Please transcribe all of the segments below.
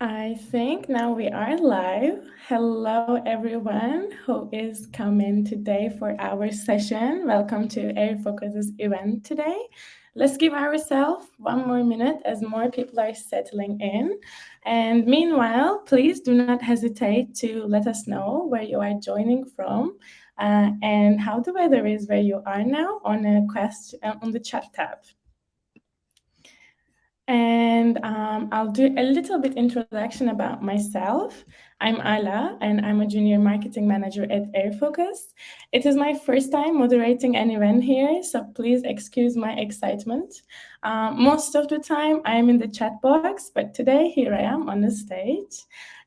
I think now we are live. Hello, everyone who is coming today for our session. Welcome to Airfocus's event today. Let's give ourselves one more minute as more people are settling in. And meanwhile, please do not hesitate to let us know where you are joining from and how the weather is where you are now on a on the chat tab. And I'll do a little bit introduction about myself. I'm Ala, and I'm a junior marketing manager at Airfocus. It is my first time moderating an event here, so please excuse my excitement. Most of the time, I'm in the chat box, but today here I am on the stage.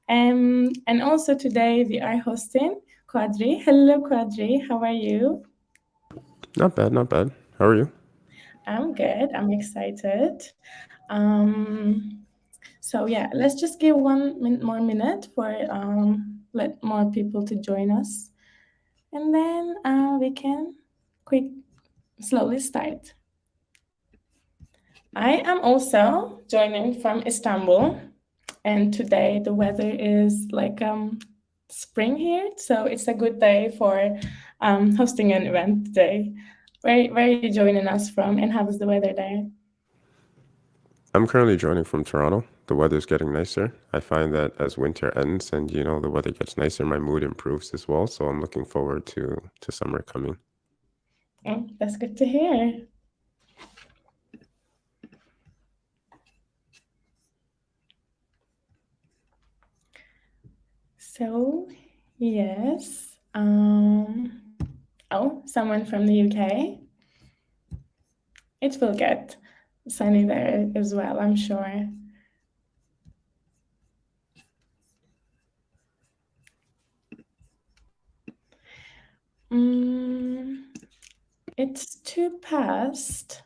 And also today we are hosting Quadri. Hello, Quadri. How are you? Not bad, not bad. How are you? I'm good. I'm excited. Um, So yeah, let's just give more minute for let more people to join us, and then we can quick slowly start. I am also joining from Istanbul, and today the weather is like spring here, so it's a good day for hosting an event today. Where are you joining us from, and how is the weather there? I'm currently joining from Toronto. The weather's getting nicer. I find that as winter ends and the weather gets nicer, my mood improves as well. So I'm looking forward to summer coming. Oh, that's good to hear. So, yes. Oh, someone from the UK. It will get sunny there as well, I'm sure. Mm, it's too past.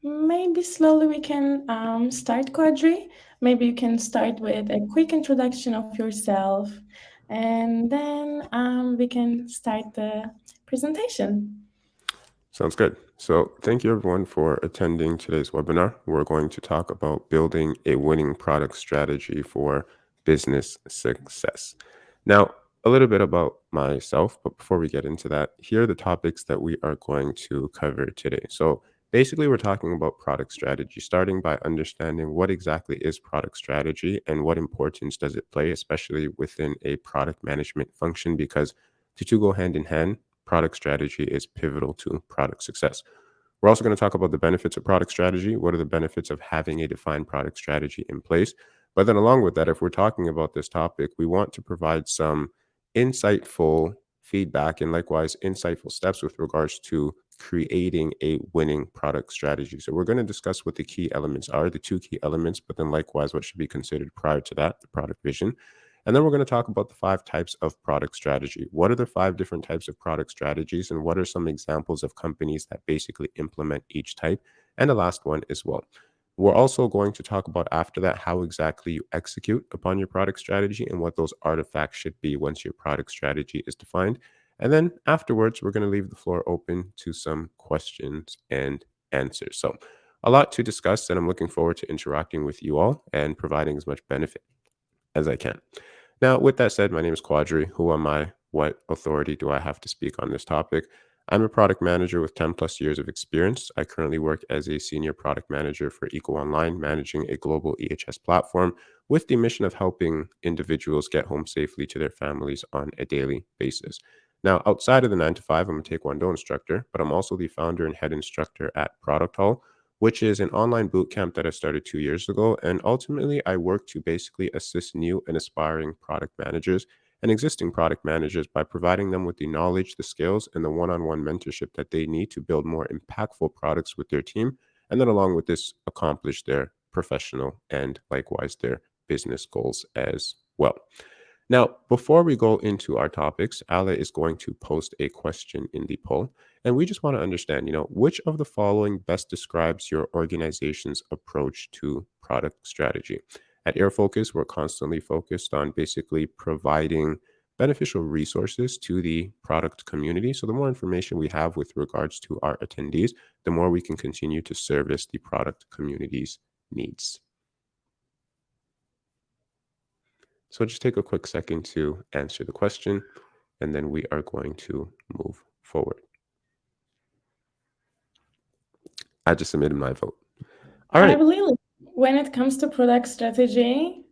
Maybe slowly we can start, Quadri. Maybe you can start with a quick introduction of yourself, and then we can start the presentation. Sounds good. So thank you everyone for attending today's webinar. We're going to talk about building a winning product strategy for business success. Now, a little bit about myself, but before we get into that, here are the topics that we are going to cover today. So basically, we're talking about product strategy, starting by understanding what exactly is product strategy and what importance does it play, especially within a product management function, because the two go hand in hand. Product strategy is pivotal to product success. We're also going to talk about the benefits of product strategy. What are the benefits of having a defined product strategy in place? But then, along with that, if we're talking about this topic, we want to provide some insightful feedback and likewise insightful steps with regards to creating a winning product strategy. So, we're going to discuss what the key elements are, the two key elements, but then likewise what should be considered prior to that, the product vision. And then we're going to talk about the 5 types of product strategy. What are the 5 different types of product strategies, and what are some examples of companies that basically implement each type? And the last one as well. We're also going to talk about after that how exactly you execute upon your product strategy and what those artifacts should be once your product strategy is defined. And then afterwards, we're going to leave the floor open to some questions and answers. So, a lot to discuss, and I'm looking forward to interacting with you all and providing as much benefit as I can. Now, with that said, my name is Quadri. Who am I? What authority do I have to speak on this topic? I'm a product manager with 10 plus years of experience. I currently work as a senior product manager for Eco Online, managing a global EHS platform with the mission of helping individuals get home safely to their families on a daily basis. Now, outside of the 9 to 5, I'm a Taekwondo instructor, but I'm also the founder and head instructor at Product Hall, which is an online boot camp that I started 2 years ago. And ultimately, I work to basically assist new and aspiring product managers and existing product managers by providing them with the knowledge, the skills, and the one on one mentorship that they need to build more impactful products with their team. And then, along with this, accomplish their professional and likewise their business goals as well. Now, before we go into our topics, Ale is going to post a question in the poll. And we just want to understand, which of the following best describes your organization's approach to product strategy? At Airfocus, we're constantly focused on basically providing beneficial resources to the product community. So the more information we have with regards to our attendees, the more we can continue to service the product community's needs. So just take a quick second to answer the question, and then we are going to move forward. I just submitted my vote. All I right. believe like, when it comes to product strategy,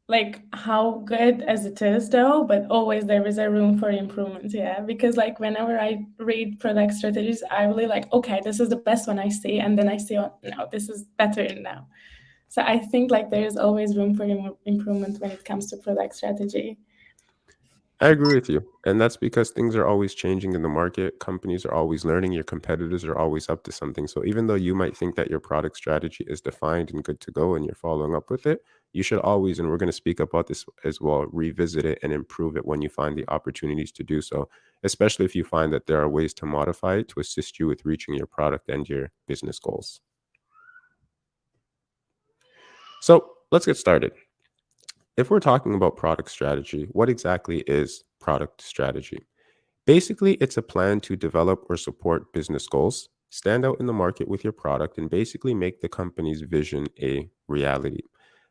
like how good as it is though, but always there is a room for improvement. Yeah, because like whenever I read product strategies, I really like, okay, this is the best one I see, and then I see, oh no, this is better now. So I think like there is always room for improvement when it comes to product strategy. I agree with you. And that's because things are always changing in the market. Companies are always learning. Your competitors are always up to something. So even though you might think that your product strategy is defined and good to go and you're following up with it, you should always, and we're going to speak about this as well, revisit it and improve it when you find the opportunities to do so, especially if you find that there are ways to modify it to assist you with reaching your product and your business goals. So let's get started. If we're talking about product strategy, what exactly is product strategy? Basically, it's a plan to develop or support business goals, stand out in the market with your product, and basically make the company's vision a reality.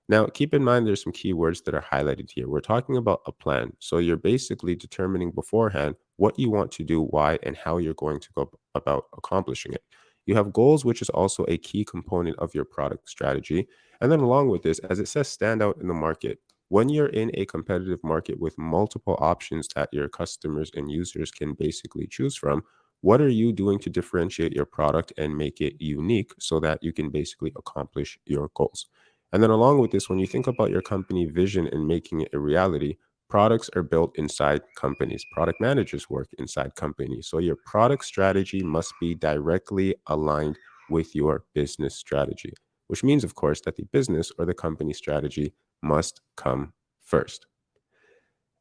Now, keep in mind there's some keywords that are highlighted here. We're talking about a plan. So you're basically determining beforehand what you want to do, why, and how you're going to go about accomplishing it. You have goals, which is also a key component of your product strategy. And then along with this, as it says, stand out in the market. When you're in a competitive market with multiple options that your customers and users can basically choose from, what are you doing to differentiate your product and make it unique so that you can basically accomplish your goals? And then, along with this, when you think about your company vision and making it a reality, products are built inside companies. Product managers work inside companies. So, your product strategy must be directly aligned with your business strategy, which means, of course, that the business or the company strategy must come first.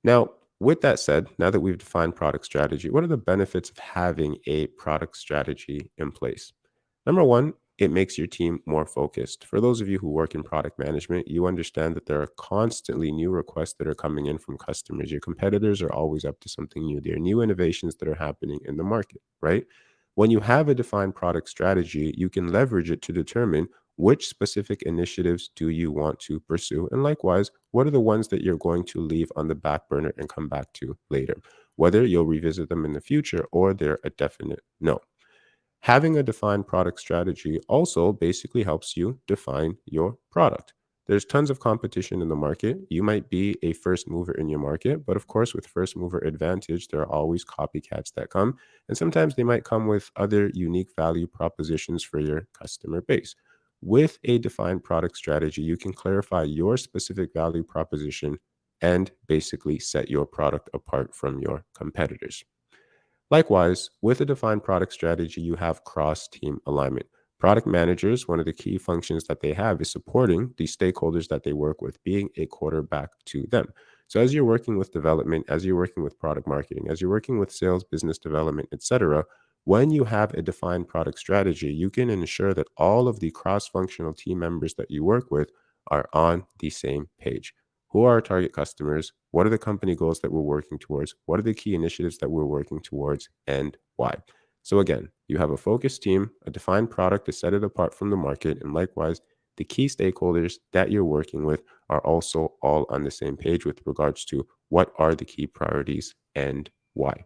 Now, with that said, now that we've defined product strategy, what are the benefits of having a product strategy in place? Number one, it makes your team more focused. For those of you who work in product management, you understand that there are constantly new requests that are coming in from customers. Your competitors are always up to something new. There are new innovations that are happening in the market, right? When you have a defined product strategy, you can leverage it to determine which specific initiatives do you want to pursue? And likewise, what are the ones that you're going to leave on the back burner and come back to later? Whether you'll revisit them in the future or they're a definite no. Having a defined product strategy also basically helps you define your product. There's tons of competition in the market. You might be a first mover in your market, but of course, with first mover advantage, there are always copycats that come. And sometimes they might come with other unique value propositions for your customer base. With a defined product strategy, you can clarify your specific value proposition and basically set your product apart from your competitors. Likewise, with a defined product strategy, you have cross team alignment. Product managers, one of the key functions that they have is supporting the stakeholders that they work with, being a quarterback to them. So, as you're working with development, as you're working with product marketing, as you're working with sales, business development, etc., when you have a defined product strategy, you can ensure that all of the cross functional team members that you work with are on the same page. Who are our target customers? What are the company goals that we're working towards? What are the key initiatives that we're working towards and why? So, again, you have a focused team, a defined product to set it apart from the market, and likewise, the key stakeholders that you're working with are also all on the same page with regards to what are the key priorities and why.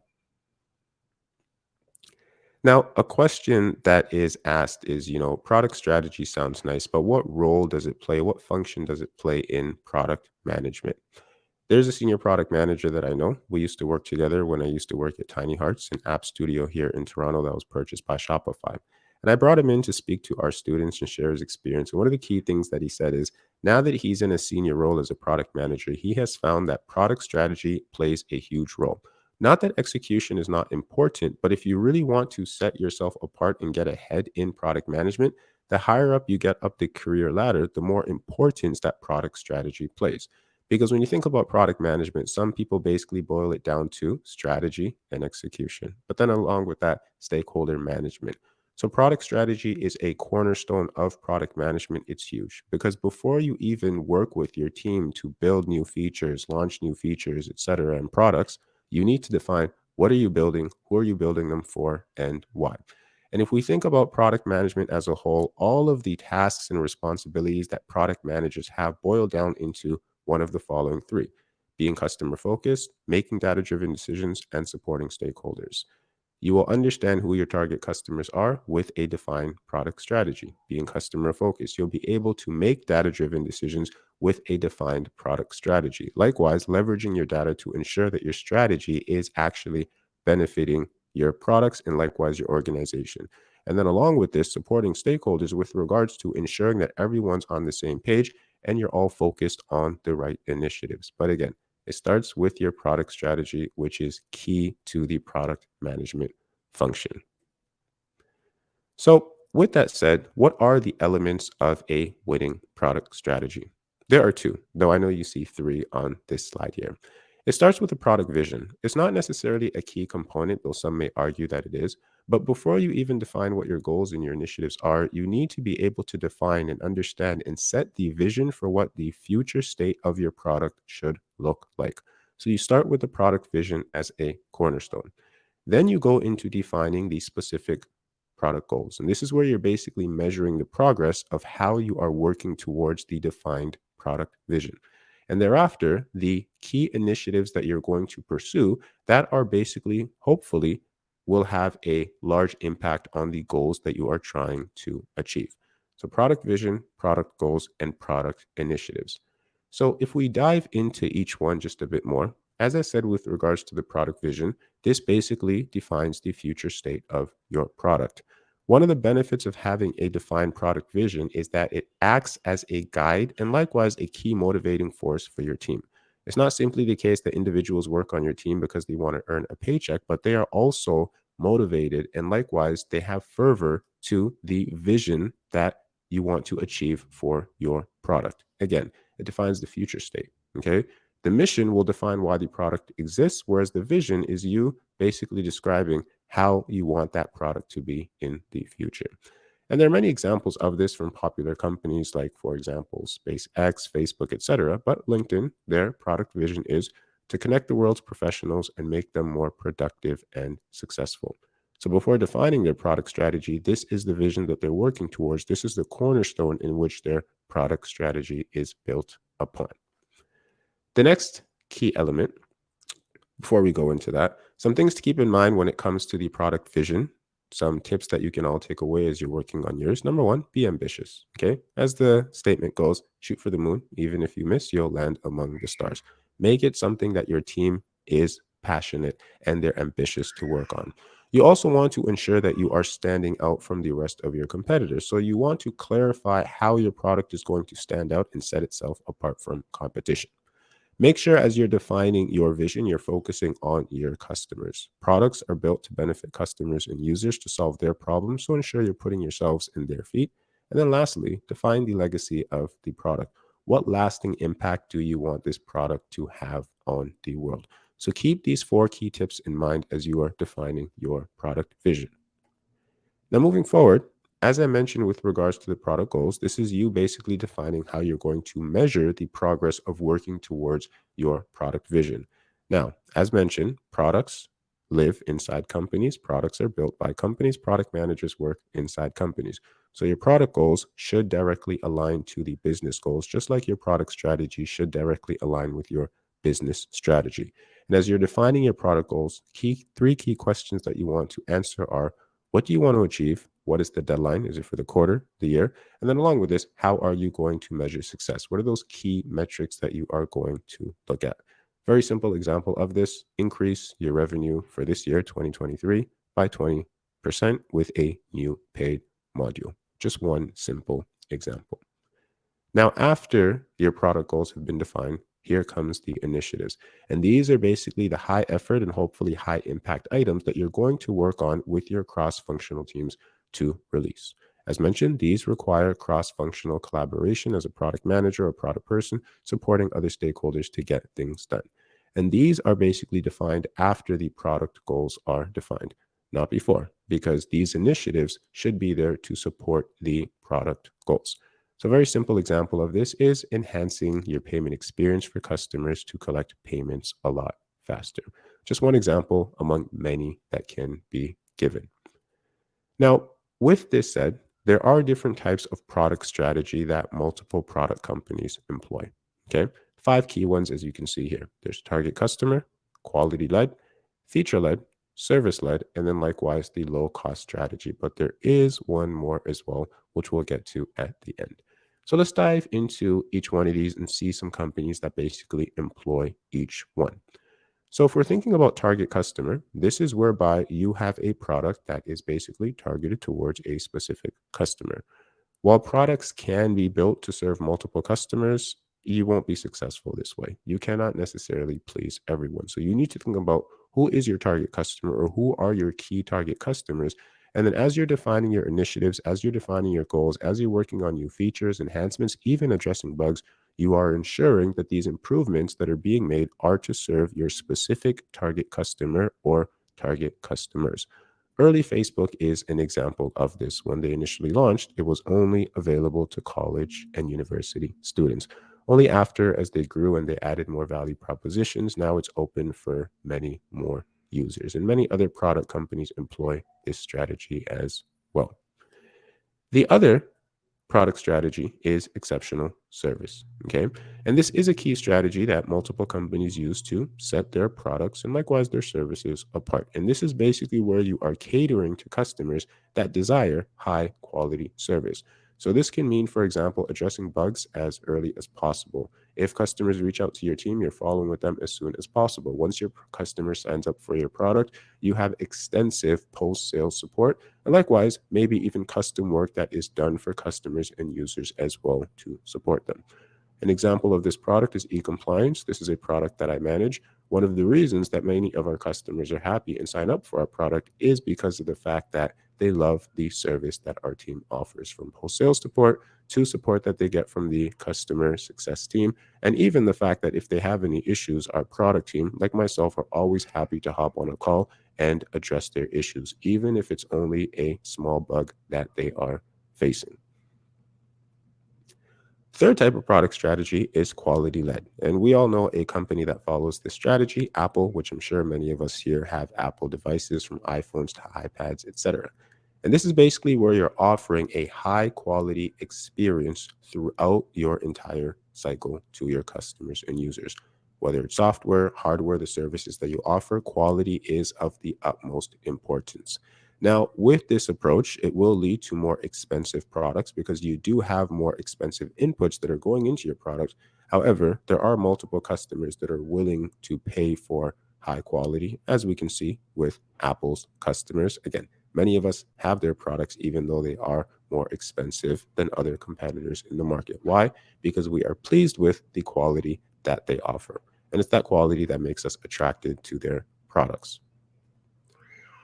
Now, a question that is asked is, product strategy sounds nice, but what role does it play? What function does it play in product management? There's a senior product manager that I know. We used to work together when I used to work at Tiny Hearts, an app studio here in Toronto that was purchased by Shopify. And I brought him in to speak to our students and share his experience. And one of the key things that he said is now that he's in a senior role as a product manager, he has found that product strategy plays a huge role. Not that execution is not important, but if you really want to set yourself apart and get ahead in product management, the higher up you get up the career ladder, the more importance that product strategy plays. Because when you think about product management, some people basically boil it down to strategy and execution. But then along with that, stakeholder management. So product strategy is a cornerstone of product management. It's huge because before you even work with your team to build new features, launch new features, etc., and products, you need to define what are you building, who are you building them for, and why. And if we think about product management as a whole, all of the tasks and responsibilities that product managers have boil down into one of the following three: being customer focused, making data driven decisions, and supporting stakeholders. You will understand who your target customers are with a defined product strategy. Being customer focused, you'll be able to make data driven decisions with a defined product strategy. Likewise, leveraging your data to ensure that your strategy is actually benefiting your products and likewise your organization. And then, along with this, supporting stakeholders with regards to ensuring that everyone's on the same page and you're all focused on the right initiatives. But again, it starts with your product strategy, which is key to the product management function. So, with that said, what are the elements of a winning product strategy? There are two, though I know you see three on this slide here. It starts with a product vision. It's not necessarily a key component, though some may argue that it is. But before you even define what your goals and your initiatives are, you need to be able to define and understand and set the vision for what the future state of your product should look like. So you start with the product vision as a cornerstone. Then you go into defining the specific product goals. And this is where you're basically measuring the progress of how you are working towards the defined product vision. And thereafter, the key initiatives that you're going to pursue that are basically, hopefully, will have a large impact on the goals that you are trying to achieve. So, product vision, product goals, and product initiatives. So, if we dive into each one just a bit more, as I said, with regards to the product vision, this basically defines the future state of your product. One of the benefits of having a defined product vision is that it acts as a guide and likewise a key motivating force for your team. It's not simply the case that individuals work on your team because they want to earn a paycheck, but they are also motivated and likewise they have fervor to the vision that you want to achieve for your product. Again, it defines the future state. Okay. The mission will define why the product exists, whereas the vision is you basically describing how you want that product to be in the future. And there are many examples of this from popular companies like, for example, SpaceX, Facebook, etc. But LinkedIn, their product vision is to connect the world's professionals and make them more productive and successful. So before defining their product strategy, this is the vision that they're working towards. This is the cornerstone in which their product strategy is built upon. The next key element, before we go into that, some things to keep in mind when it comes to the product vision, some tips that you can all take away as you're working on yours. Number one, be ambitious. Okay. As the statement goes, shoot for the moon. Even if you miss, you'll land among the stars. Make it something that your team is passionate and they're ambitious to work on. You also want to ensure that you are standing out from the rest of your competitors. So you want to clarify how your product is going to stand out and set itself apart from competition. Make sure as you're defining your vision, you're focusing on your customers. Products are built to benefit customers and users to solve their problems, so ensure you're putting yourselves in their feet. And then lastly, define the legacy of the product. What lasting impact do you want this product to have on the world? So keep these four key tips in mind as you are defining your product vision. Now, moving forward, as I mentioned with regards to the product goals, this is you basically defining how you're going to measure the progress of working towards your product vision. Now, as mentioned, products live inside companies. Products are built by companies. Product managers work inside companies. So your product goals should directly align to the business goals, just like your product strategy should directly align with your business strategy. And as you're defining your product goals, three key questions that you want to answer are: what do you want to achieve? What is the deadline? Is it for the quarter, the year? And then along with this, how are you going to measure success? What are those key metrics that you are going to look at? Very simple example of this: increase your revenue for this year, 2023, by 20% with a new paid module. Just one simple example. Now, after your product goals have been defined, here comes the initiatives. And these are basically the high effort and hopefully high impact items that you're going to work on with your cross-functional teams to release. As mentioned, these require cross-functional collaboration as a product manager or product person supporting other stakeholders to get things done. And these are basically defined after the product goals are defined, not before, because these initiatives should be there to support the product goals. So a very simple example of this is enhancing your payment experience for customers to collect payments a lot faster. Just one example among many that can be given. Now, with this said, there are different types of product strategy that multiple product companies employ. Okay. 5 key ones, as you can see here. There's target customer, quality led, feature led, service led, and then likewise the low cost strategy. But there is one more as well, which we'll get to at the end. So let's dive into each one of these and see some companies that basically employ each one. So if we're thinking about target customer, this is whereby you have a product that is basically targeted towards a specific customer. While products can be built to serve multiple customers, you won't be successful this way. You cannot necessarily please everyone. So you need to think about who is your target customer or who are your key target customers. And then as you're defining your initiatives, as you're defining your goals, as you're working on new features, enhancements, even addressing bugs, you are ensuring that these improvements that are being made are to serve your specific target customer or target customers. Early Facebook is an example of this. When they initially launched, it was only available to college and university students. Only after, as they grew and they added more value propositions, now it's open for many more users. And many other product companies employ this strategy as well. The other product strategy is exceptional service. Okay. And this is a key strategy that multiple companies use to set their products and likewise their services apart. And this is basically where you are catering to customers that desire high quality service. So this can mean, for example, addressing bugs as early as possible. If customers reach out to your team, you're following with them as soon as possible. Once your customer signs up for your product, you have extensive post-sale support and likewise, maybe even custom work that is done for customers and users as well to support them. An example of this product is e-compliance. This is a product that I manage. One of the reasons that many of our customers are happy and sign up for our product is because of the fact that they love the service that our team offers, from post-sales support to support that they get from the customer success team. And even the fact that if they have any issues, our product team, like myself, are always happy to hop on a call and address their issues, even if it's only a small bug that they are facing. Third type of product strategy is quality led. And we all know a company that follows this strategy, Apple, which I'm sure many of us here have Apple devices from iPhones to iPads, etc. And this is basically where you're offering a high quality experience throughout your entire cycle to your customers and users. Whether it's software, hardware, the services that you offer, quality is of the utmost importance. Now, with this approach, it will lead to more expensive products because you do have more expensive inputs that are going into your product. However, there are multiple customers that are willing to pay for high quality, as we can see with Apple's customers. Again, many of us have their products even though they are more expensive than other competitors in the market. Why? Because we are pleased with the quality that they offer. And it's that quality that makes us attracted to their products.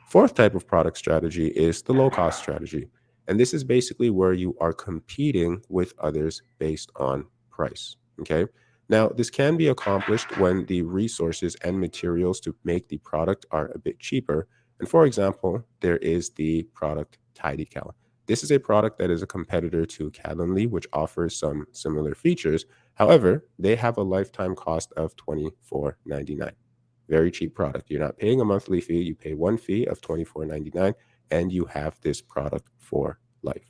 Fourth type of product strategy is the low cost strategy. And this is basically where you are competing with others based on price. Okay. Now, this can be accomplished when the resources and materials to make the product are a bit cheaper. And for example, there is the product TidyCal. This is a product that is a competitor to Calendly, which offers some similar features. However, they have a lifetime cost of $24.99. Very cheap product. You're not paying a monthly fee. You pay one fee of $24.99 and you have this product for life.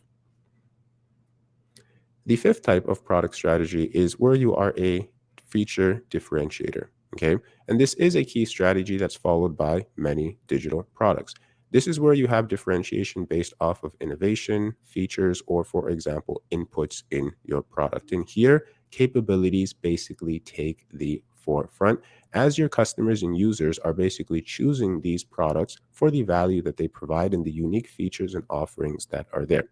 The fifth type of product strategy is where you are a feature differentiator. Okay. And this is a key strategy that's followed by many digital products. This is where you have differentiation based off of innovation, features, or, for example, inputs in your product. And here, capabilities basically take the forefront as your customers and users are basically choosing these products for the value that they provide and the unique features and offerings that are there.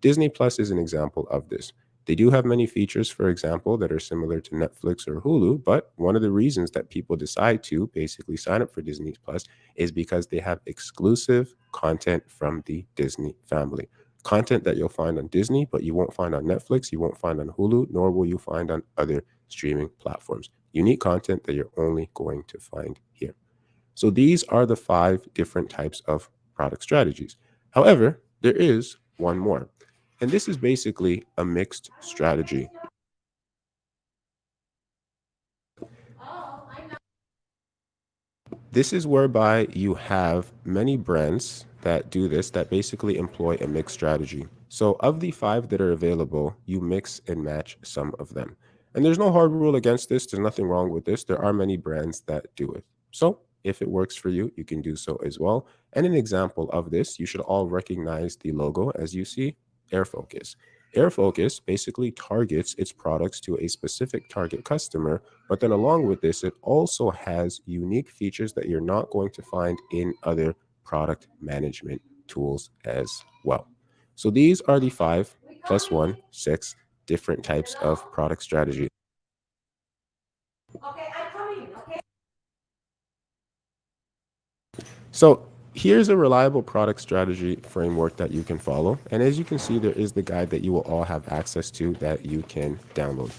Disney Plus is an example of this. They do have many features, for example, that are similar to Netflix or Hulu, but one of the reasons that people decide to basically sign up for Disney Plus is because they have exclusive content from the Disney family. Content that you'll find on Disney, but you won't find on Netflix, you won't find on Hulu, nor will you find on other streaming platforms. Unique content that you're only going to find here. So these are the 5 different types of product strategies. However, there is one more. And this is basically a mixed strategy. This is whereby you have many brands that do this that basically employ a mixed strategy. So, of the 5 that are available, you mix and match some of them. And there's no hard rule against this. There's nothing wrong with this. There are many brands that do it. So if it works for you, you can do so as well. And an example of this, you should all recognize the logo as you see airfocus. Airfocus basically targets its products to a specific target customer, but then along with this, it also has unique features that you're not going to find in other product management tools as well. So these are the 5 + 1 6 different types of product strategy. So here's a reliable product strategy framework that you can follow. And as you can see, there is the guide that you will all have access to that you can download.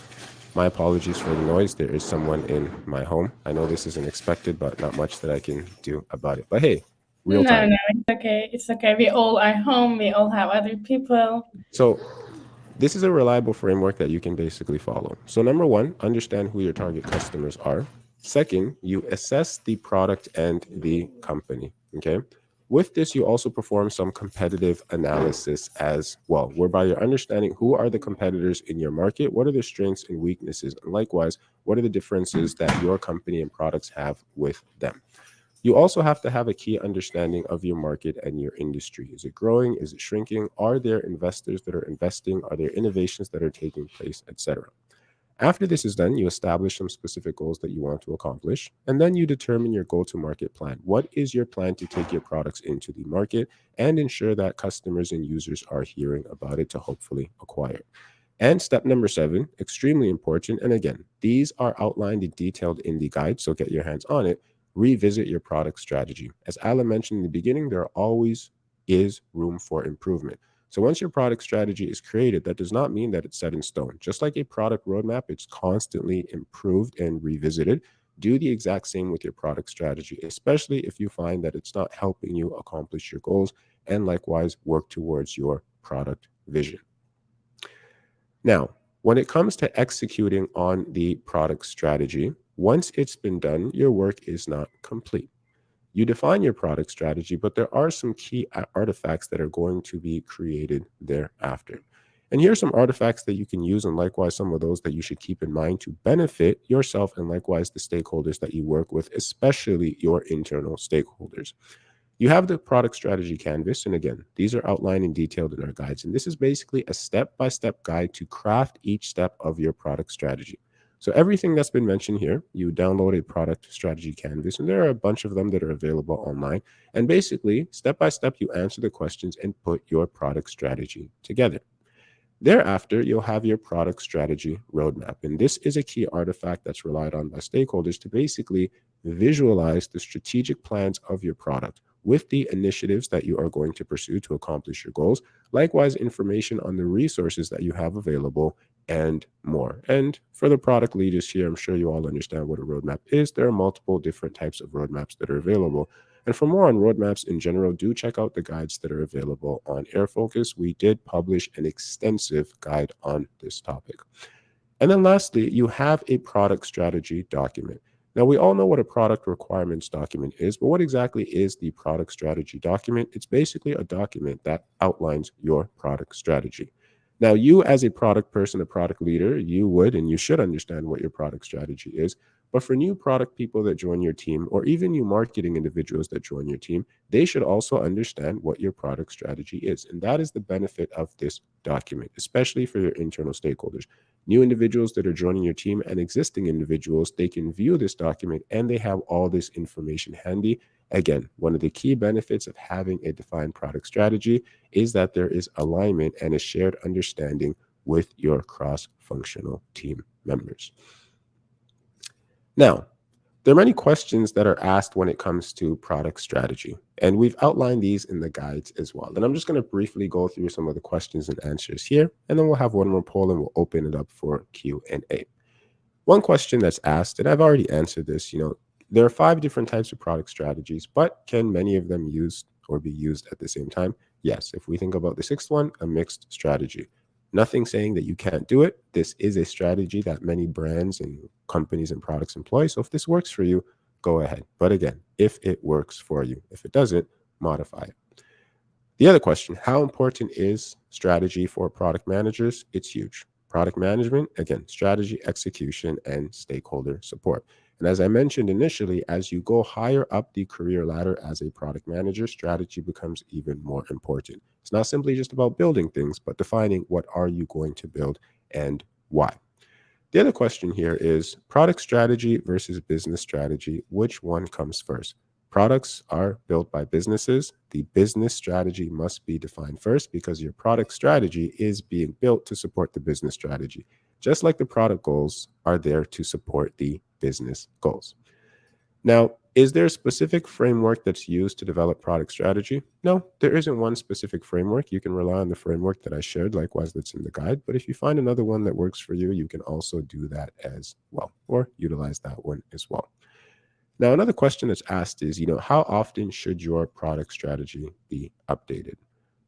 My apologies for the noise. There is someone in my home. I know this isn't expected, but not much that I can do about it. But hey, real No, time. no, it's okay. It's okay. We all are home. We all have other people. So this is a reliable framework that you can basically follow. So number one, understand who your target customers are. Second, you assess the product and the company. Okay. With this, you also perform some competitive analysis as well, whereby you're understanding who are the competitors in your market, what are their strengths and weaknesses, and likewise, what are the differences that your company and products have with them. You also have to have a key understanding of your market and your industry. Is it growing? Is it shrinking? Are there investors that are investing? Are there innovations that are taking place, etc.? After this is done, you establish some specific goals that you want to accomplish, and then you determine your go to market plan. What is your plan to take your products into the market and ensure that customers and users are hearing about it to hopefully acquire? And step number 7, extremely important. And again, these are outlined and detailed in the guide, so get your hands on it. Revisit your product strategy. As Alan mentioned in the beginning, there always is room for improvement. So once your product strategy is created, that does not mean that it's set in stone. Just like a product roadmap, it's constantly improved and revisited. Do the exact same with your product strategy, especially if you find that it's not helping you accomplish your goals, and likewise work towards your product vision. Now, when it comes to executing on the product strategy, once it's been done, your work is not complete. You define your product strategy, but there are some key artifacts that are going to be created thereafter. And here are some artifacts that you can use, and likewise, some of those that you should keep in mind to benefit yourself and likewise the stakeholders that you work with, especially your internal stakeholders. You have the product strategy canvas. And again, these are outlined and detailed in our guides. And this is basically a step-by-step guide to craft each step of your product strategy. So everything that's been mentioned here, you download a product strategy canvas, and there are a bunch of them that are available online. And basically, step by step, you answer the questions and put your product strategy together. Thereafter, you'll have your product strategy roadmap. And this is a key artifact that's relied on by stakeholders to basically visualize the strategic plans of your product with the initiatives that you are going to pursue to accomplish your goals. Likewise, information on the resources that you have available and more. And for the product leaders here, I'm sure you all understand what a roadmap is. There are multiple different types of roadmaps that are available. And for more on roadmaps in general, do check out the guides that are available on Airfocus. We did publish an extensive guide on this topic. And then lastly, you have a product strategy document. Now, we all know what a product requirements document is, but what exactly is the product strategy document? It's basically a document that outlines your product strategy. Now, you as a product person, a product leader, you would and you should understand what your product strategy is. But for new product people that join your team, or even new marketing individuals that join your team, they should also understand what your product strategy is. And that is the benefit of this document, especially for your internal stakeholders. New individuals that are joining your team and existing individuals, they can view this document and they have all this information handy. Again, one of the key benefits of having a defined product strategy is that there is alignment and a shared understanding with your cross-functional team members. Now, there are many questions that are asked when it comes to product strategy, and we've outlined these in the guides as well. And I'm just going to briefly go through some of the questions and answers here, and then we'll have one more poll and we'll open it up for Q&A. One question that's asked, and I've already answered this, there are 5 different types of product strategies, but can many of them use or be used at the same time? Yes. If we think about the 6th one, a mixed strategy. Nothing saying that you can't do it. This is a strategy that many brands and companies and products employ. So if this works for you, go ahead. But again, if it works for you, if it doesn't, modify it. The other question, how important is strategy for product managers? It's huge. Product management, again, strategy, execution, and stakeholder support. And as I mentioned initially, as you go higher up the career ladder as a product manager, strategy becomes even more important. It's not simply just about building things, but defining what are you going to build and why. The other question here is product strategy versus business strategy. Which one comes first? Products are built by businesses. The business strategy must be defined first because your product strategy is being built to support the business strategy, just like the product goals are there to support the business goals. Now, is there a specific framework that's used to develop product strategy? No, there isn't one specific framework. You can rely on the framework that I shared, likewise, that's in the guide. But if you find another one that works for you, you can also do that as well, or utilize that one as well. Now, another question that's asked is, how often should your product strategy be updated?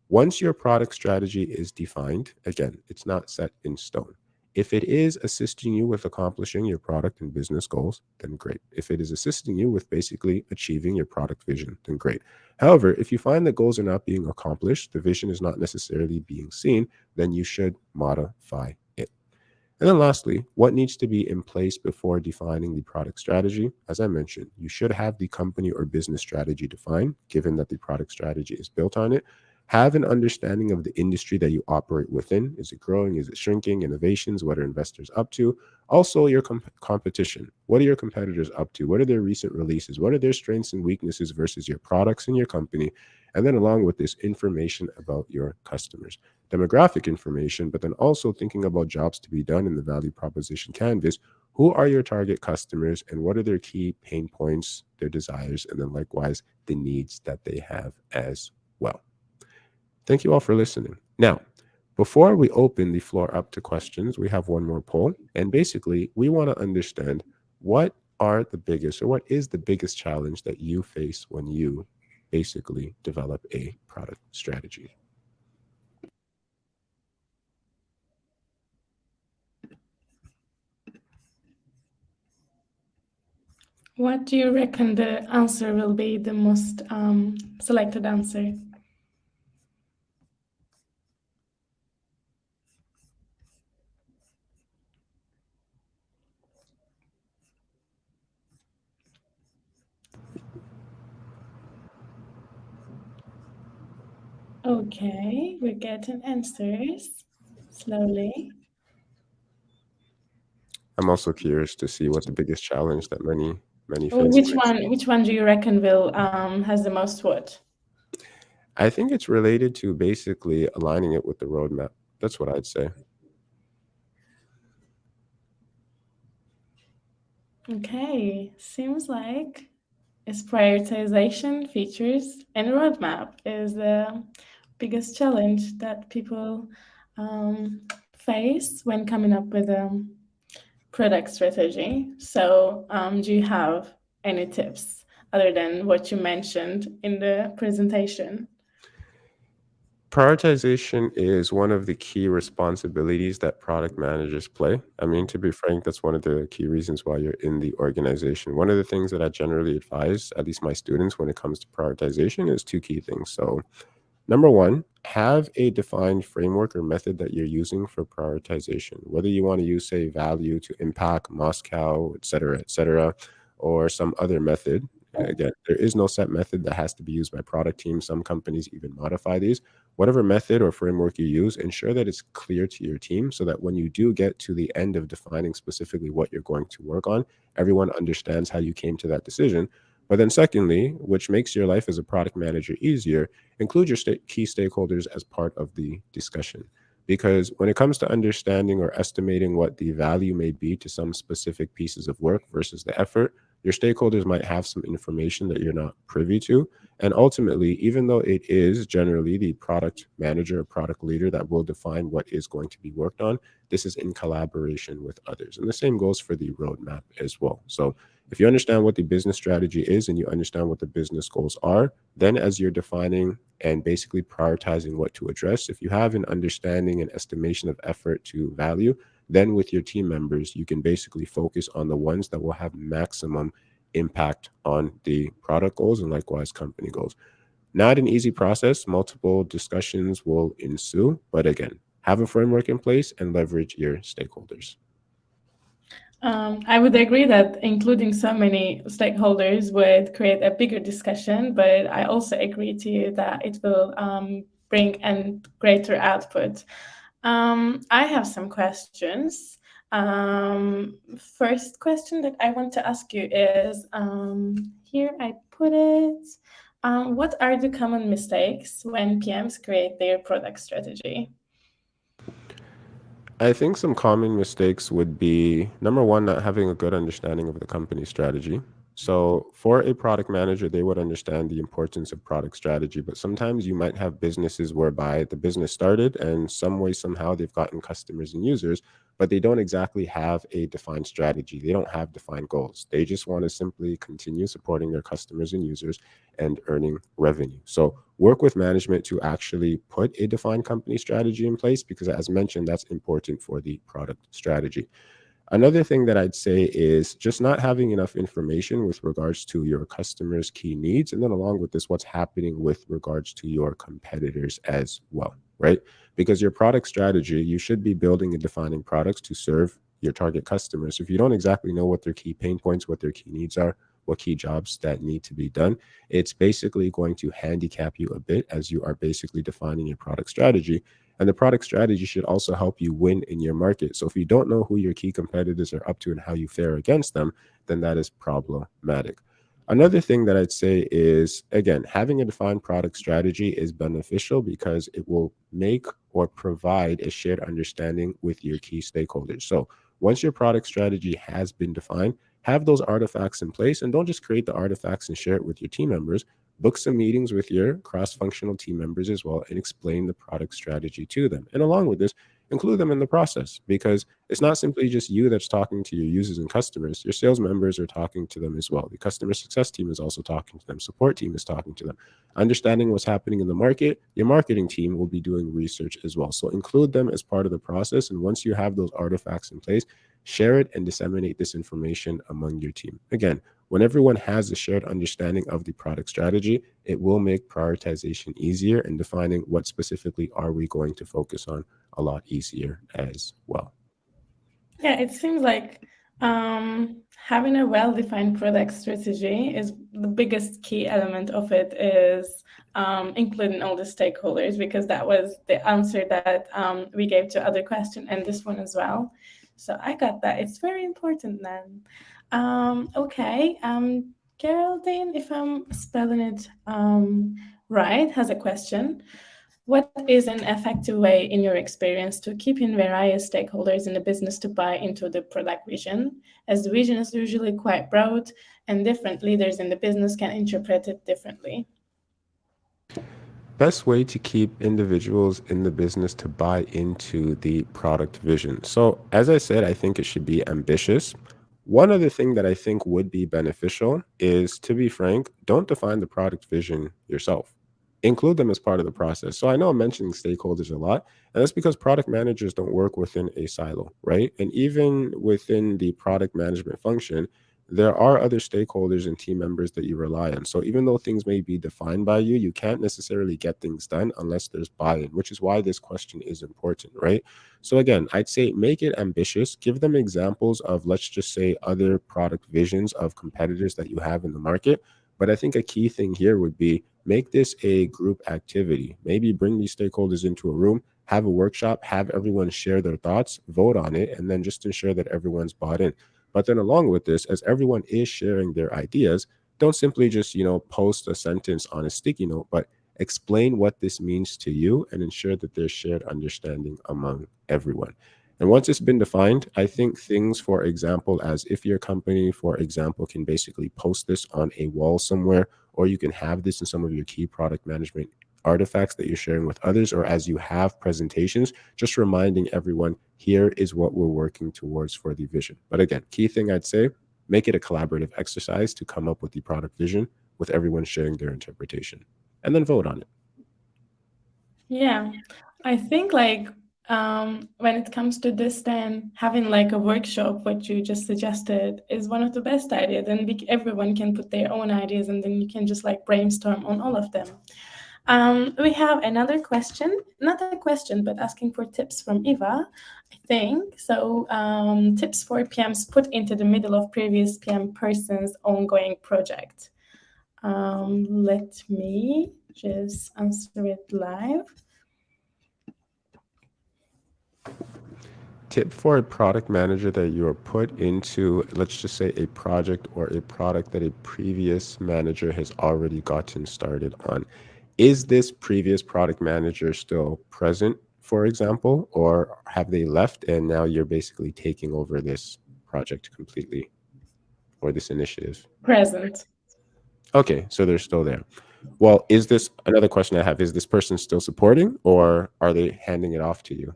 Once your product strategy is defined, again, it's not set in stone. If it is assisting you with accomplishing your product and business goals, then great. If it is assisting you with basically achieving your product vision, then great. However, if you find that goals are not being accomplished, the vision is not necessarily being seen, then you should modify it. And then lastly, what needs to be in place before defining the product strategy? As I mentioned, you should have the company or business strategy defined, given that the product strategy is built on it. Have an understanding of the industry that you operate within. Is it growing? Is it shrinking? Innovations? What are investors up to? Also, your competition. What are your competitors up to? What are their recent releases? What are their strengths and weaknesses versus your products and your company? And then, along with this, information about your customers, demographic information, but then also thinking about jobs to be done in the value proposition canvas. Who are your target customers and what are their key pain points, their desires, and then likewise the needs that they have as well. Thank you all for listening. Now, before we open the floor up to questions, we have one more poll. And basically, we want to understand what are the biggest or what is the biggest challenge that you face when you basically develop a product strategy. What do you reckon the answer will be, the most selected answer? Okay, we're getting answers slowly. I'm also curious to see what the biggest challenge that many Well, face is. which one do you reckon will has the most what? I think it's related to basically aligning it with the roadmap. That's what I'd say. Okay, seems like it's prioritization, features, and roadmap is the biggest challenge that people face when coming up with a product strategy. So, do you have any tips other than what you mentioned in the presentation? Prioritization is one of the key responsibilities that product managers play. I mean, to be frank, that's one of the key reasons why you're in the organization. One of the things that I generally advise, at least my students, when it comes to prioritization, is two key things. So, number one, have a defined framework or method that you're using for prioritization. Whether you want to use, say, value to impact, Moscow, et cetera, or some other method. Again, there is no set method that has to be used by product teams. Some companies even modify these. Whatever method or framework you use, ensure that it's clear to your team so that when you do get to the end of defining specifically what you're going to work on, everyone understands how you came to that decision. But then, secondly, which makes your life as a product manager easier, include your key stakeholders as part of the discussion. Because when it comes to understanding or estimating what the value may be to some specific pieces of work versus the effort, your stakeholders might have some information that you're not privy to. And ultimately, even though it is generally the product manager or product leader that will define what is going to be worked on, this is in collaboration with others. And the same goes for the roadmap as well. So if you understand what the business strategy is and you understand what the business goals are, then as you're defining and basically prioritizing what to address, if you have an understanding and estimation of effort to value, then with your team members, you can basically focus on the ones that will have maximum impact on the product goals and likewise company goals. Not an easy process. Multiple discussions will ensue. But again, have a framework in place and leverage your stakeholders. I would agree that including so many stakeholders would create a bigger discussion, but I also agree to you that it will bring a greater output. I have some questions. First question that I want to ask you is here I put it. What are the common mistakes when PMs create their product strategy? I think some common mistakes would be number one, not having a good understanding of the company strategy. So, for a product manager, they would understand the importance of product strategy, but sometimes you might have businesses whereby the business started and some way, somehow they've gotten customers and users, but they don't exactly have a defined strategy. They don't have defined goals. They just want to simply continue supporting their customers and users and earning revenue. So, work with management to actually put a defined company strategy in place because, as mentioned, that's important for the product strategy. Another thing that I'd say is just not having enough information with regards to your customers' key needs. And then, along with this, what's happening with regards to your competitors as well, right? Because your product strategy, you should be building and defining products to serve your target customers. If you don't exactly know what their key pain points, what their key needs are, what key jobs that need to be done, it's basically going to handicap you a bit as you are basically defining your product strategy. And the product strategy should also help you win in your market. So if you don't know who your key competitors are up to and how you fare against them, then that is problematic. Another thing that I'd say is, again, having a defined product strategy is beneficial because it will make or provide a shared understanding with your key stakeholders. So once your product strategy has been defined, have those artifacts in place and don't just create the artifacts and share it with your team members. Book some meetings with your cross functional team members as well and explain the product strategy to them. And along with this, include them in the process because it's not simply just you that's talking to your users and customers. Your sales members are talking to them as well. The customer success team is also talking to them. Support team is talking to them. Understanding what's happening in the market, your marketing team will be doing research as well. So include them as part of the process. And once you have those artifacts in place, share it and disseminate this information among your team. Again, when everyone has a shared understanding of the product strategy, it will make prioritization easier and defining what specifically are we going to focus on a lot easier as well. Yeah, it seems like having a well-defined product strategy is the biggest key element of it is including all the stakeholders because that was the answer that we gave to other question and this one as well. So I got that. It's very important then. Okay. Geraldine, if I'm spelling it right, has a question. What is an effective way, in your experience, to keep in various stakeholders in the business to buy into the product vision, as the vision is usually quite broad and different leaders in the business can interpret it differently? Best way to keep individuals in the business to buy into the product vision. So, as I said, I think it should be ambitious. One other thing that I think would be beneficial is, to be frank, don't define the product vision yourself. Include them as part of the process. So I know I'm mentioning stakeholders a lot, and that's because product managers don't work within a silo, right? And even within the product management function, there are other stakeholders and team members that you rely on. So even though things may be defined by you, you can't necessarily get things done unless there's buy-in, which is why this question is important, right? So again, I'd say make it ambitious, give them examples of, let's just say, other product visions of competitors that you have in the market. But I think a key thing here would be make this a group activity. Maybe bring these stakeholders into a room, have a workshop, have everyone share their thoughts, vote on it, and then just ensure that everyone's bought in. But then along with this, as everyone is sharing their ideas, don't simply just, post a sentence on a sticky note, but explain what this means to you and ensure that there's shared understanding among everyone. And once it's been defined, I think things, for example, as if your company, for example, can basically post this on a wall somewhere, or you can have this in some of your key product management artifacts that you're sharing with others, or as you have presentations, just reminding everyone here is what we're working towards for the vision. But again, key thing I'd say, make it a collaborative exercise to come up with the product vision with everyone sharing their interpretation and then vote on it. Yeah, I think like when it comes to this, then having like a workshop, what you just suggested, is one of the best ideas. And everyone can put their own ideas, and then you can just like brainstorm on all of them. We have another question, not a question, but asking for tips from Eva, I think. So, tips for PMs put into the middle of previous PM person's ongoing project. Let me just answer it live. Tip for a product manager that you are put into, let's just say, a project or a product that a previous manager has already gotten started on. Is this previous product manager still present, for example, or have they left and now you're basically taking over this project completely or this initiative? Present. Okay, so they're still there. Well, is this another question I have? Is this person still supporting or are they handing it off to you?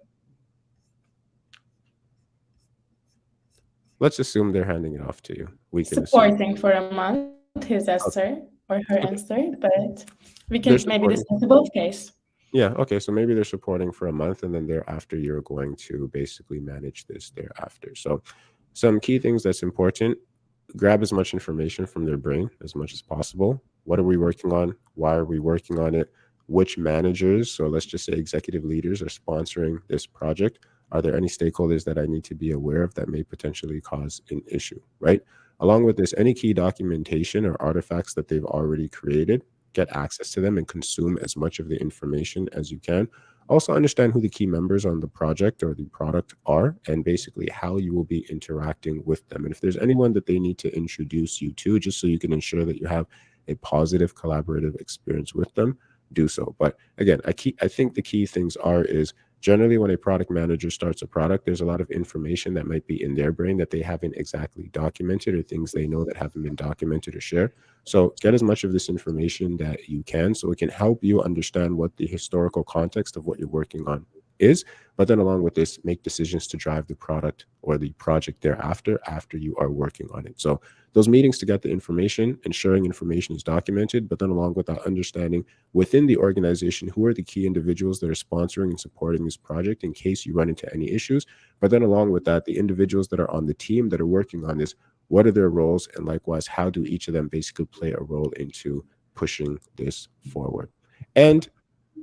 Let's assume they're handing it off to you. We can assume. Supporting for a month, his answer Okay. or her answer, Okay. but we can They're maybe discuss supporting. the both case. Yeah, okay. So maybe they're supporting for a month and then thereafter you're going to basically manage this thereafter. So some key things that's important: grab as much information from their brain as much as possible. What are we working on? Why are we working on it? Which managers, so let's just say executive leaders, are sponsoring this project? Are there any stakeholders that I need to be aware of that may potentially cause an issue, right? Along with this, any key documentation or artifacts that they've already created, get access to them and consume as much of the information as you can. Also, understand who the key members on the project or the product are and basically how you will be interacting with them. And if there's anyone that they need to introduce you to, just so you can ensure that you have a positive collaborative experience with them, do so. But again, I think the key things are is generally when a product manager starts a product, there's a lot of information that might be in their brain that they haven't exactly documented or things they know that haven't been documented or shared. So get as much of this information that you can so it can help you understand what the historical context of what you're working on is. But then along with this, make decisions to drive the product or the project thereafter after you are working on it. So those meetings to get the information, ensuring information is documented, but then along with that, understanding within the organization who are the key individuals that are sponsoring and supporting this project in case you run into any issues. But then along with that, the individuals that are on the team that are working on this, what are their roles, and likewise how do each of them basically play a role into pushing this forward. And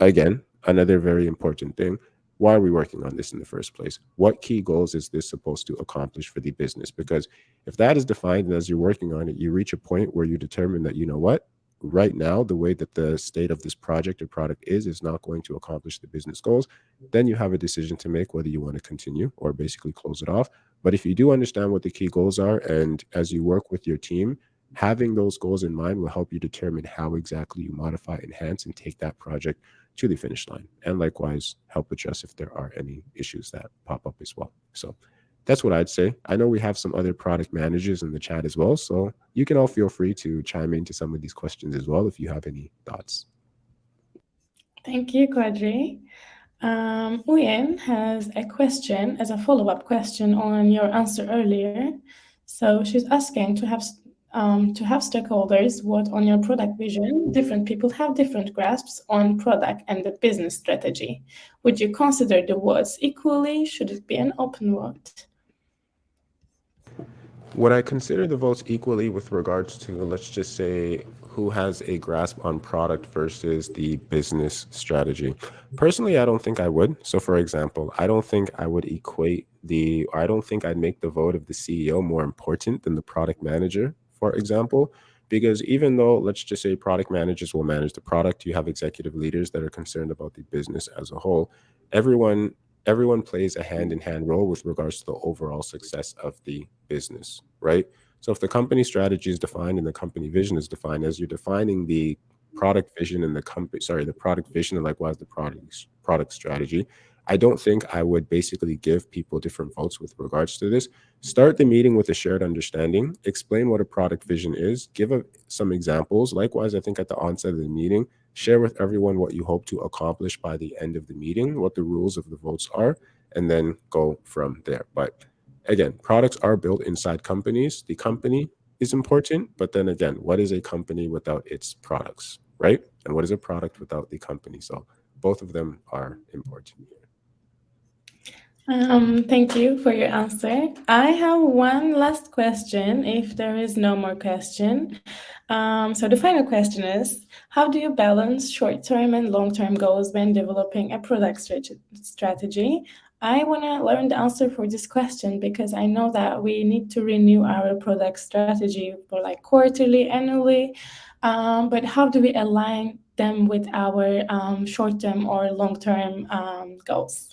again, another very important thing: why are we working on this in the first place? What key goals is this supposed to accomplish for the business? Because if that is defined and as you're working on it, you reach a point where you determine that, you know what, right now, the way that the state of this project or product is not going to accomplish the business goals, then you have a decision to make whether you want to continue or basically close it off. But if you do understand what the key goals are, and as you work with your team, having those goals in mind will help you determine how exactly you modify, enhance, and take that project to the finish line. And likewise, help address if there are any issues that pop up as well. So that's what I'd say. I know we have some other product managers in the chat as well. So you can all feel free to chime into some of these questions as well if you have any thoughts. Thank you, Quadri. Uyen has a question as a follow-up question on your answer earlier. So she's asking to have stakeholders vote on your product vision. Different people have different grasps on product and the business strategy. Would you consider the votes equally? Should it be an open vote? Would I consider the votes equally with regards to, let's just say, who has a grasp on product versus the business strategy? Personally, I don't think I would. So, for example, I don't think I would or I don't think I'd make the vote of the CEO more important than the product manager, for example, because even though, let's just say, product managers will manage the product, you have executive leaders that are concerned about the business as a whole. Everyone everyone plays a hand in hand role with regards to the overall success of the business, right? So if the company strategy is defined and the company vision is defined, as you're defining the product vision and the product vision and likewise the product strategy, I don't think I would basically give people different votes with regards to this. Start the meeting with a shared understanding, explain what a product vision is, give some examples. Likewise, I think at the onset of the meeting, share with everyone what you hope to accomplish by the end of the meeting, what the rules of the votes are, and then go from there. But again, products are built inside companies. The company is important, but then again, what is a company without its products, right? And what is a product without the company? So both of them are important here. Thank you for your answer. I have one last question, if there is no more question. So the final question is, how do you balance short-term and long-term goals when developing a strategy? I want to learn the answer for this question because I know that we need to renew our product strategy for like quarterly, annually. But how do we align them with our short-term or long-term goals?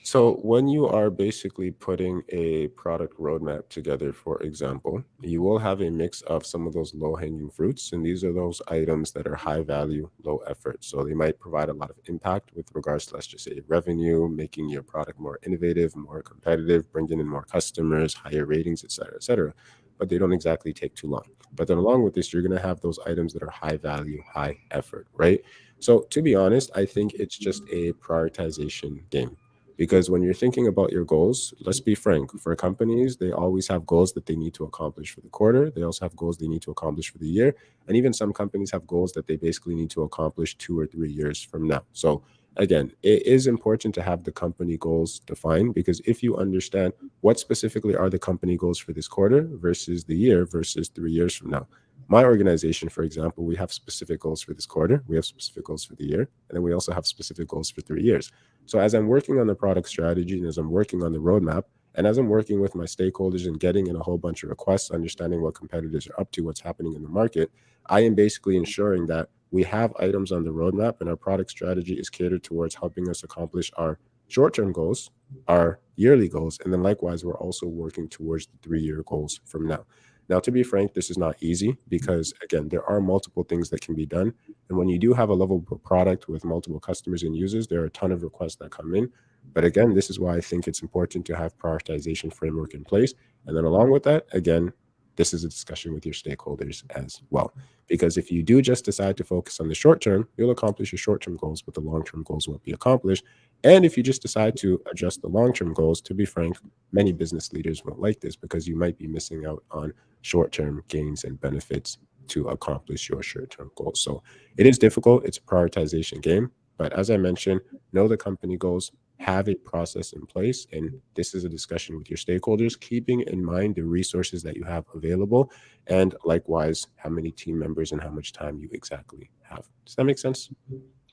So, when you are basically putting a product roadmap together, for example, you will have a mix of some of those low hanging fruits. And these are those items that are high value, low effort. So, they might provide a lot of impact with regards to, let's just say, revenue, making your product more innovative, more competitive, bringing in more customers, higher ratings, et cetera, et cetera. But they don't exactly take too long. But then, along with this, you're going to have those items that are high value, high effort, right? So, to be honest, I think it's just a prioritization game because when you're thinking about your goals, let's be frank, for companies, they always have goals that they need to accomplish for the quarter. They also have goals they need to accomplish for the year. And even some companies have goals that they basically need to accomplish 2 or 3 years from now. So, again, it is important to have the company goals defined because if you understand what specifically are the company goals for this quarter versus the year versus 3 years from now. My organization, for example, we have specific goals for this quarter, we have specific goals for the year, and then we also have specific goals for 3 years. So as I'm working on the product strategy and as I'm working on the roadmap, and as I'm working with my stakeholders and getting in a whole bunch of requests, understanding what competitors are up to, what's happening in the market, I am basically ensuring that we have items on the roadmap and our product strategy is catered towards helping us accomplish our short-term goals, our yearly goals, and then likewise, we're also working towards the 3-year goals from now. Now, to be frank, this is not easy because, again, there are multiple things that can be done. And when you do have a lovable product with multiple customers and users, there are a ton of requests that come in. But again, this is why I think it's important to have prioritization framework in place. And then along with that, again, this is a discussion with your stakeholders as well. Because if you do just decide to focus on the short term, you'll accomplish your short term goals, but the long term goals won't be accomplished. And if you just decide to adjust the long term goals, to be frank, many business leaders won't like this because you might be missing out on short term gains and benefits to accomplish your short term goals. So it is difficult. It's a prioritization game. But as I mentioned, know the company goals, have a process in place. And this is a discussion with your stakeholders, keeping in mind the resources that you have available and likewise how many team members and how much time you exactly have. Does that make sense?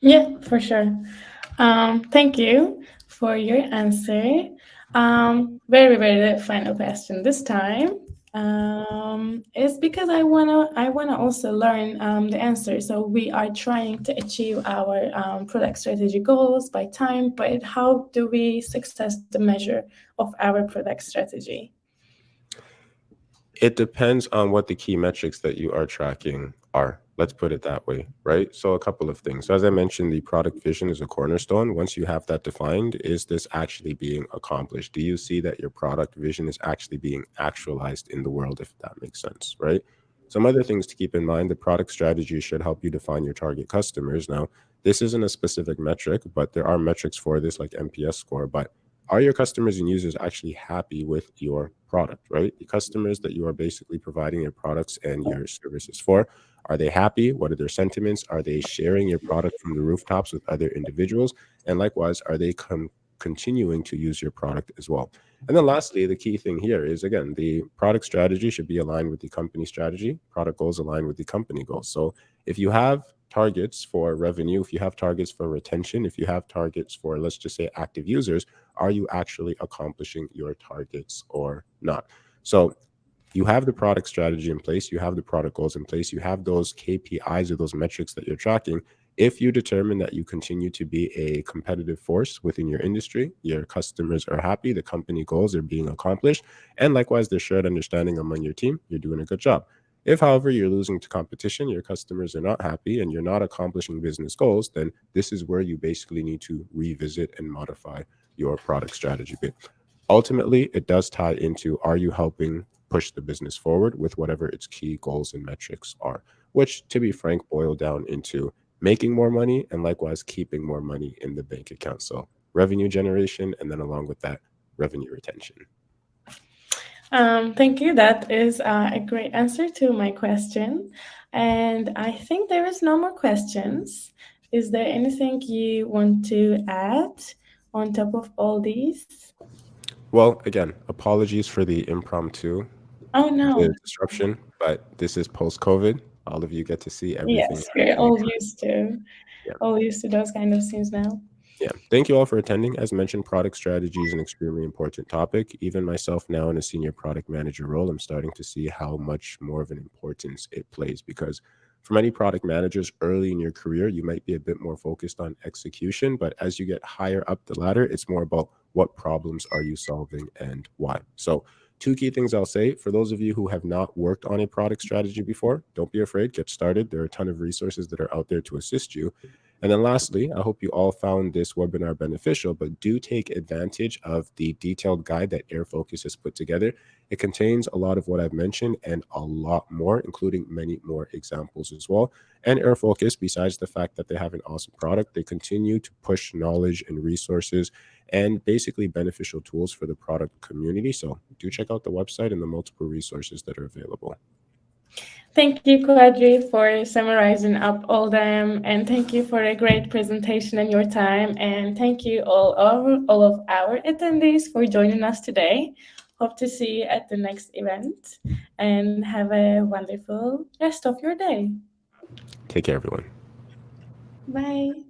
Yeah, for sure. Thank you for your answer. Very, very final question this time. Is because I wanna also learn the answer. So we are trying to achieve our product strategy goals by time, but how do we success the measure of our product strategy? It depends on what the key metrics that you are tracking are. Let's put it that way, right? So, a couple of things. So, as I mentioned, the product vision is a cornerstone. Once you have that defined, is this actually being accomplished? Do you see that your product vision is actually being actualized in the world, if that makes sense, right? Some other things to keep in mind, the product strategy should help you define your target customers. Now, this isn't a specific metric, but there are metrics for this, like NPS score. But are your customers and users actually happy with your product, right? The customers that you are basically providing your products and your services for, are they happy? What are their sentiments? Are they sharing your product from the rooftops with other individuals? And likewise, are they continuing to use your product as well? And then lastly, the key thing here is again, the product strategy should be aligned with the company strategy, product goals aligned with the company goals. So if you have targets for revenue, if you have targets for retention, if you have targets for, let's just say, active users, are you actually accomplishing your targets or not? So you have the product strategy in place, you have the product goals in place, you have those KPIs or those metrics that you're tracking. If you determine that you continue to be a competitive force within your industry, your customers are happy, the company goals are being accomplished, and likewise, there's shared understanding among your team, you're doing a good job. If, however, you're losing to competition, your customers are not happy, and you're not accomplishing business goals, then this is where you basically need to revisit and modify your product strategy bit. Ultimately, it does tie into, are you helping push the business forward with whatever its key goals and metrics are, which, to be frank, boil down into making more money and likewise keeping more money in the bank account. So revenue generation, and then along with that, revenue retention. Thank you. That is a great answer to my question. And I think there is no more questions. Is there anything you want to add on top of all these? Well, again, apologies for the impromptu, Oh no. the disruption, but this is post-COVID. All of you get to see everything Yes, we're happening. Yeah. all used to those kind of scenes now. Yeah. Thank you all for attending. As mentioned, product strategy is an extremely important topic. Even myself now in a senior product manager role, I'm starting to see how much more of an importance it plays because for many product managers early in your career, you might be a bit more focused on execution, but as you get higher up the ladder, it's more about what problems are you solving and why. So, two key things I'll say for those of you who have not worked on a product strategy before, don't be afraid, get started. There are a ton of resources that are out there to assist you. And then lastly, I hope you all found this webinar beneficial, but do take advantage of the detailed guide that Airfocus has put together. It contains a lot of what I've mentioned and a lot more, including many more examples as well. And Airfocus, besides the fact that they have an awesome product, they continue to push knowledge and resources and basically beneficial tools for the product community. So do check out the website and the multiple resources that are available. Thank you, Quadri, for summarizing up all them, and thank you for a great presentation and your time. And thank you all of our attendees for joining us today. Hope to see you at the next event, and have a wonderful rest of your day. Take care, everyone. Bye.